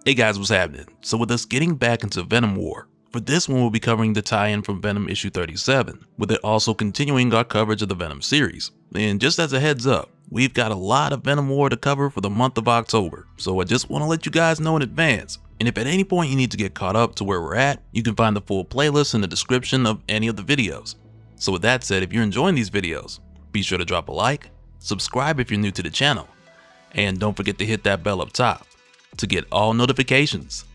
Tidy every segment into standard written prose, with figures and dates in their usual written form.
Hey guys, what's happening? So with us getting back into Venom War, for this one we'll be covering the tie-in from Venom issue 37, with it also continuing our coverage of the Venom series. And just as a heads up, we've got a lot of Venom War to cover for the month of October, so I just want to let you guys know in advance. And if at any point you need to get caught up to where we're at, you can find the full playlist in the description of any of the videos. So with that said, if you're enjoying these videos, be sure to drop a like, subscribe if you're new to the channel, and don't forget to hit that bell up top to get all notifications.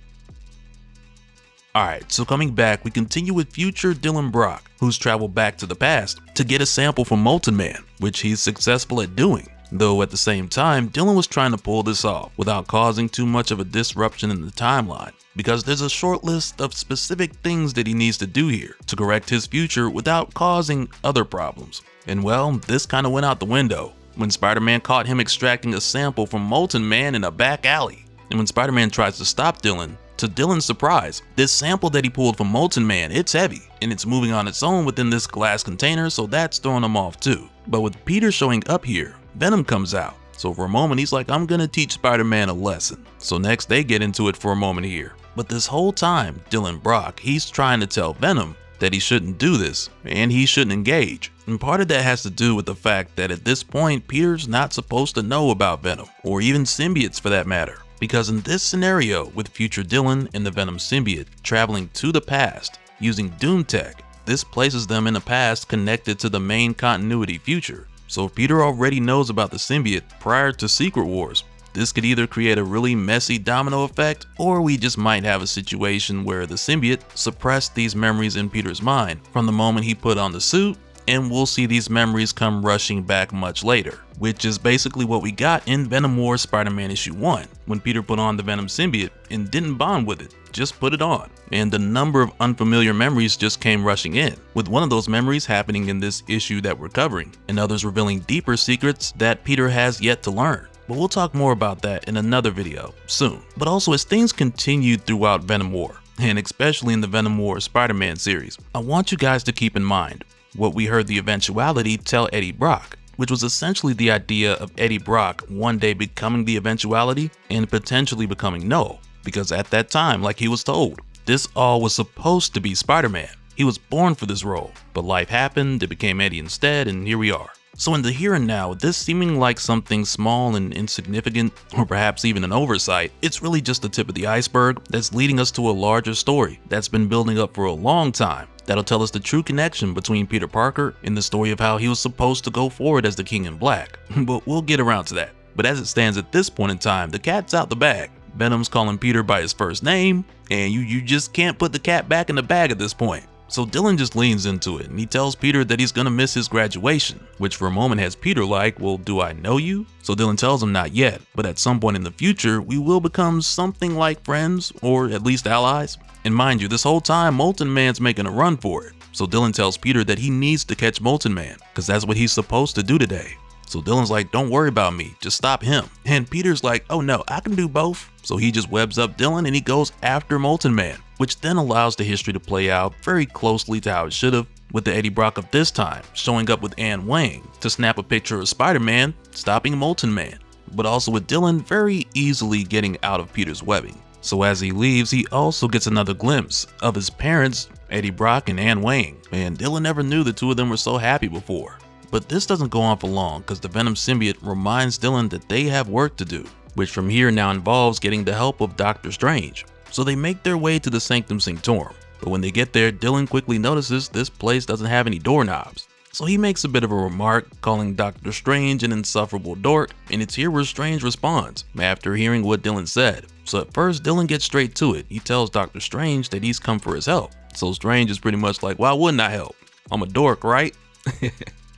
Alright, so coming back, we continue with future Dylan Brock, who's traveled back to the past to get a sample from Molten Man, which he's successful at doing. Though at the same time, Dylan was trying to pull this off without causing too much of a disruption in the timeline, because there's a short list of specific things that he needs to do here to correct his future without causing other problems. And well, this kinda went out the window when Spider-Man caught him extracting a sample from Molten Man in a back alley. And when Spider-Man tries to stop Dylan, to Dylan's surprise, this sample that he pulled from Molten Man, it's heavy, and it's moving on its own within this glass container, so that's throwing him off too. But with Peter showing up here, Venom comes out. So for a moment, he's like, I'm gonna teach Spider-Man a lesson. So next they get into it for a moment here. But this whole time, Dylan Brock, he's trying to tell Venom that he shouldn't do this, and he shouldn't engage. And part of that has to do with the fact that at this point, Peter's not supposed to know about Venom, or even symbiotes for that matter. Because in this scenario, with future Dylan and the Venom symbiote traveling to the past using Doom Tech, this places them in a past connected to the main continuity future. So if Peter already knows about the symbiote prior to Secret Wars, this could either create a really messy domino effect, or we just might have a situation where the symbiote suppressed these memories in Peter's mind from the moment he put on the suit, and we'll see these memories come rushing back much later, which is basically what we got in Venom War Spider-Man issue 1, when Peter put on the Venom symbiote and didn't bond with it, just put it on. And the number of unfamiliar memories just came rushing in, with one of those memories happening in this issue that we're covering, and others revealing deeper secrets that Peter has yet to learn. But we'll talk more about that in another video soon. But also, as things continued throughout Venom War, and especially in the Venom War Spider-Man series, I want you guys to keep in mind what we heard the eventuality tell Eddie Brock, which was essentially the idea of Eddie Brock one day becoming the eventuality and potentially becoming Knull, because at that time, like he was told, this all was supposed to be Spider-Man. He was born for this role, but life happened, it became Eddie instead, and here we are. So in the here and now, this seeming like something small and insignificant, or perhaps even an oversight, it's really just the tip of the iceberg that's leading us to a larger story that's been building up for a long time. That'll tell us the true connection between Peter Parker and the story of how he was supposed to go forward as the King in Black. But we'll get around to that. But as it stands at this point in time, the cat's out the bag. Venom's calling Peter by his first name, and you just can't put the cat back in the bag at this point. So Dylan just leans into it, and he tells Peter that he's gonna miss his graduation, which for a moment has Peter like, well, do I know you? So Dylan tells him not yet, but at some point in the future, we will become something like friends, or at least allies. And mind you, this whole time, Molten Man's making a run for it. So Dylan tells Peter that he needs to catch Molten Man, because that's what he's supposed to do today. So Dylan's like, don't worry about me, just stop him. And Peter's like, oh no, I can do both. So he just webs up Dylan and he goes after Molten Man, which then allows the history to play out very closely to how it should have, with the Eddie Brock of this time showing up with Anne Wang to snap a picture of Spider-Man stopping Molten Man, but also with Dylan very easily getting out of Peter's webbing. So as he leaves, he also gets another glimpse of his parents, Eddie Brock and Anne Wang, and Dylan never knew the two of them were so happy before. But this doesn't go on for long, because the Venom symbiote reminds Dylan that they have work to do, which from here now involves getting the help of Doctor Strange. So they make their way to the Sanctum Sanctorum, but when they get there, Dylan quickly notices this place doesn't have any doorknobs. So he makes a bit of a remark, calling Doctor Strange an insufferable dork, and it's here where Strange responds, after hearing what Dylan said. So at first, Dylan gets straight to it. He tells Doctor Strange that he's come for his help. So Strange is pretty much like, why wouldn't I help? I'm a dork, right?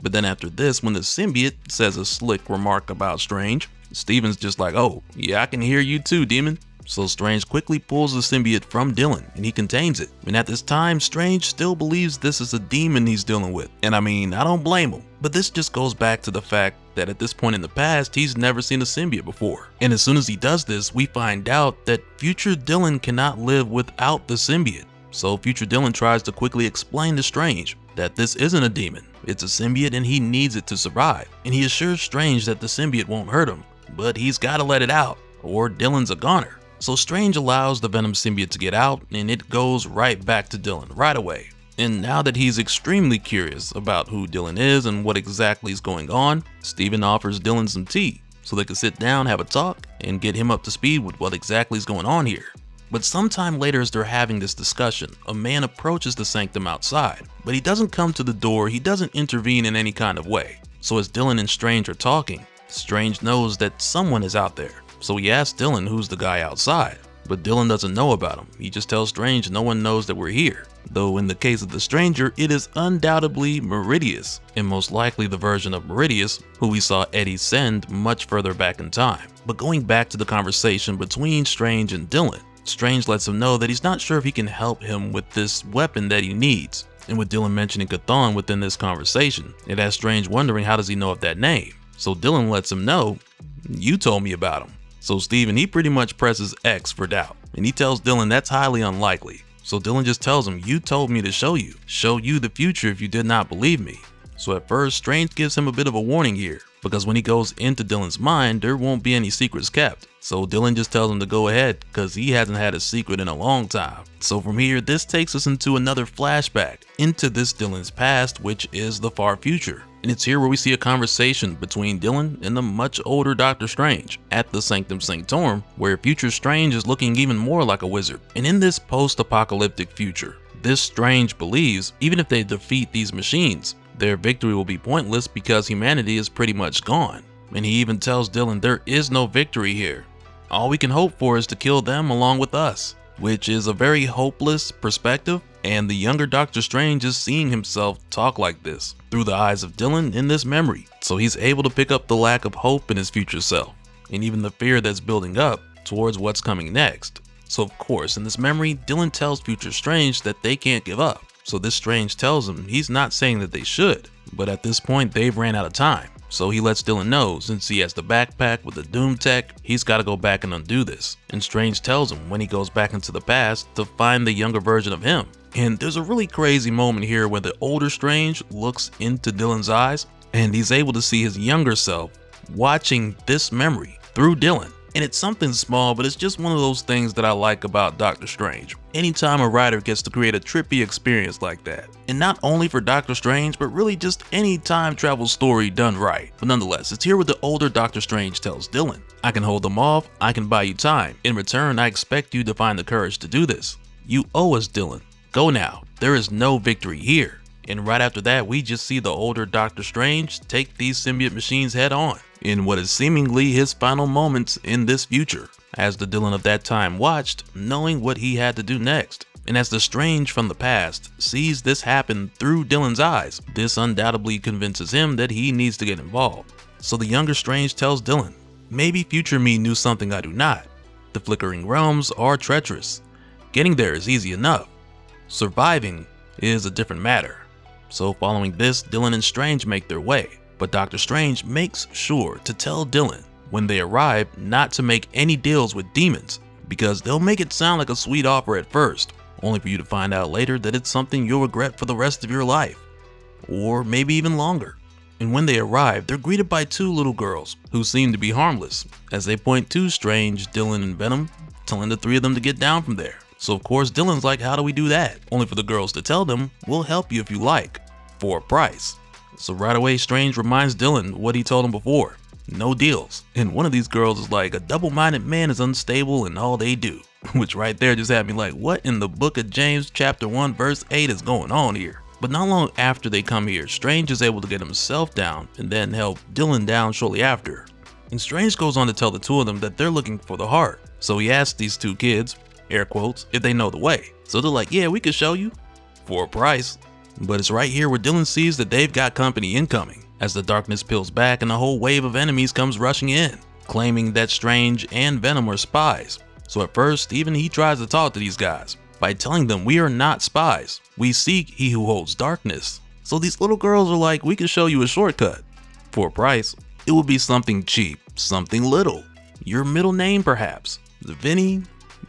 But then after this, when the symbiote says a slick remark about Strange, Steven's just like, oh, yeah, I can hear you too, demon. So Strange quickly pulls the symbiote from Dylan and he contains it. And at this time, Strange still believes this is a demon he's dealing with. And I mean, I don't blame him. But this just goes back to the fact that at this point in the past, he's never seen a symbiote before. And as soon as he does this, we find out that future Dylan cannot live without the symbiote. So future Dylan tries to quickly explain to Strange that this isn't a demon, it's a symbiote and he needs it to survive. And he assures Strange that the symbiote won't hurt him, but he's gotta let it out, or Dylan's a goner. So Strange allows the Venom symbiote to get out, and it goes right back to Dylan right away. And now that he's extremely curious about who Dylan is and what exactly is going on, Steven offers Dylan some tea so they can sit down, have a talk, and get him up to speed with what exactly is going on here. But sometime later, as they're having this discussion, a man approaches the sanctum outside, but he doesn't come to the door, he doesn't intervene in any kind of way. So as Dylan and Strange are talking, Strange knows that someone is out there. So he asks Dylan who's the guy outside, but Dylan doesn't know about him. He just tells Strange no one knows that we're here. Though in the case of the stranger, it is undoubtedly Meridius, and most likely the version of Meridius who we saw Eddie send much further back in time. But going back to the conversation between Strange and Dylan, Strange lets him know that he's not sure if he can help him with this weapon that he needs. And with Dylan mentioning Chthon within this conversation, it has Strange wondering how does he know of that name. So Dylan lets him know, you told me about him. So Steven, he pretty much presses X for doubt, and he tells Dylan that's highly unlikely. So Dylan just tells him, you told me to show you the future if you did not believe me. So at first, Strange gives him a bit of a warning here, because when he goes into Dylan's mind, there won't be any secrets kept. So Dylan just tells him to go ahead, because he hasn't had a secret in a long time. So from here, this takes us into another flashback, into this Dylan's past, which is the far future. And it's here where we see a conversation between Dylan and the much older Doctor Strange at the Sanctum Sanctorum, where future Strange is looking even more like a wizard. And in this post-apocalyptic future, this Strange believes even if they defeat these machines, their victory will be pointless because humanity is pretty much gone. And he even tells Dylan there is no victory here. All we can hope for is to kill them along with us, which is a very hopeless perspective, and the younger Doctor Strange is seeing himself talk like this through the eyes of Dylan in this memory. So he's able to pick up the lack of hope in his future self, and even the fear that's building up towards what's coming next. So of course, in this memory, Dylan tells future Strange that they can't give up. So this Strange tells him he's not saying that they should, but at this point they've ran out of time. So he lets Dylan know since he has the backpack with the Doom tech, he's got to go back and undo this. And Strange tells him when he goes back into the past to find the younger version of him. And there's a really crazy moment here where the older Strange looks into Dylan's eyes and he's able to see his younger self watching this memory through Dylan. And it's something small, but it's just one of those things that I like about Doctor Strange. Anytime a writer gets to create a trippy experience like that. And not only for Doctor Strange, but really just any time travel story done right. But nonetheless, it's here where the older Doctor Strange tells Dylan, I can hold them off, I can buy you time. In return, I expect you to find the courage to do this. You owe us, Dylan. Go now. There is no victory here. And right after that, we just see the older Doctor Strange take these symbiote machines head on in what is seemingly his final moments in this future, as the Dylan of that time watched, knowing what he had to do next. And as the Strange from the past sees this happen through Dylan's eyes, this undoubtedly convinces him that he needs to get involved. So the younger Strange tells Dylan, maybe future me knew something I do not. The flickering realms are treacherous. Getting there is easy enough. Surviving is a different matter. So following this, Dylan and Strange make their way, but Doctor Strange makes sure to tell Dylan when they arrive not to make any deals with demons, because they'll make it sound like a sweet offer at first, only for you to find out later that it's something you'll regret for the rest of your life, or maybe even longer. And when they arrive, they're greeted by two little girls who seem to be harmless, as they point to Strange, Dylan, and Venom, telling the three of them to get down from there. So of course Dylan's like, how do we do that? Only for the girls to tell them, we'll help you if you like, for a price. So right away Strange reminds Dylan what he told him before, no deals. And one of these girls is like, a double-minded man is unstable in all they do. Which right there just had me like, what in the book of James chapter 1 verse 8 is going on here? But not long after they come here, Strange is able to get himself down and then help Dylan down shortly after. And Strange goes on to tell the two of them that they're looking for the heart. So he asks these two kids, air quotes, if they know the way. So they're like, yeah, we could show you, for a price. But it's right here where Dylan sees that they've got company incoming, as the darkness peels back and a whole wave of enemies comes rushing in, claiming that Strange and Venom are spies. So at first, Steven, he tries to talk to these guys by telling them we are not spies. We seek he who holds darkness. So these little girls are like, we can show you a shortcut. For a price, it will be something cheap, something little. Your middle name perhaps, Vinny,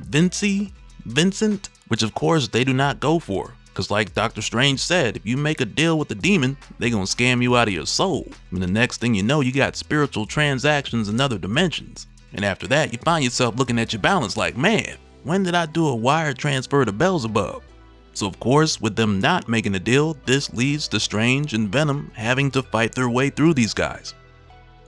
Vincy, Vincent, which of course they do not go for. Cause like Doctor Strange said, if you make a deal with the demon, they gonna scam you out of your soul. And the next thing you know, you got spiritual transactions in other dimensions. And after that, you find yourself looking at your balance like, man, when did I do a wire transfer to Beelzebub? So of course, with them not making a deal, this leads to Strange and Venom having to fight their way through these guys.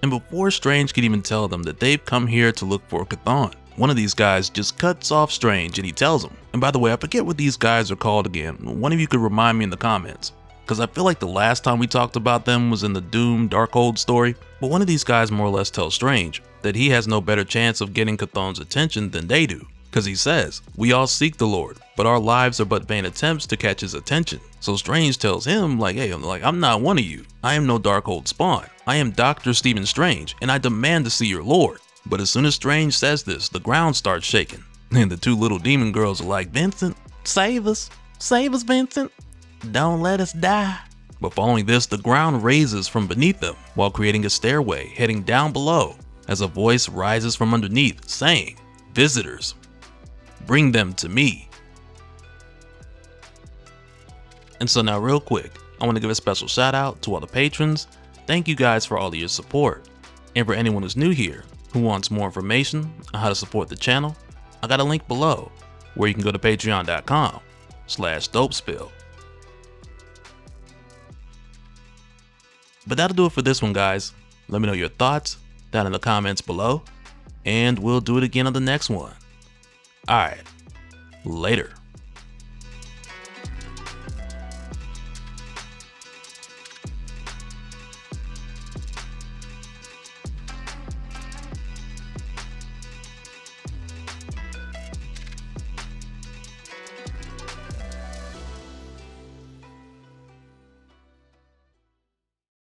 And before Strange can even tell them that they've come here to look for Chthon, one of these guys just cuts off Strange and he tells him, and by the way, I forget what these guys are called again, one of you could remind me in the comments, because I feel like the last time we talked about them was in the Doom Darkhold story, but one of these guys more or less tells Strange that he has no better chance of getting Chthon's attention than they do, because he says, we all seek the Lord, but our lives are but vain attempts to catch his attention. So Strange tells him like, hey, I'm not one of you, I am no Darkhold spawn, I am Dr. Stephen Strange, and I demand to see your Lord. But as soon as Strange says this, the ground starts shaking, and the two little demon girls are like, Vincent, save us, Vincent, don't let us die. But following this, the ground raises from beneath them while creating a stairway heading down below as a voice rises from underneath saying, visitors, bring them to me. And so now real quick, I want to give a special shout out to all the patrons. Thank you guys for all of your support. And for anyone who's new here, who wants more information on how to support the channel, I got a link below where you can go to patreon.com/dopespill. But that'll do it for this one, guys. Let me know your thoughts down in the comments below, and we'll do it again on the next one. Alright, later.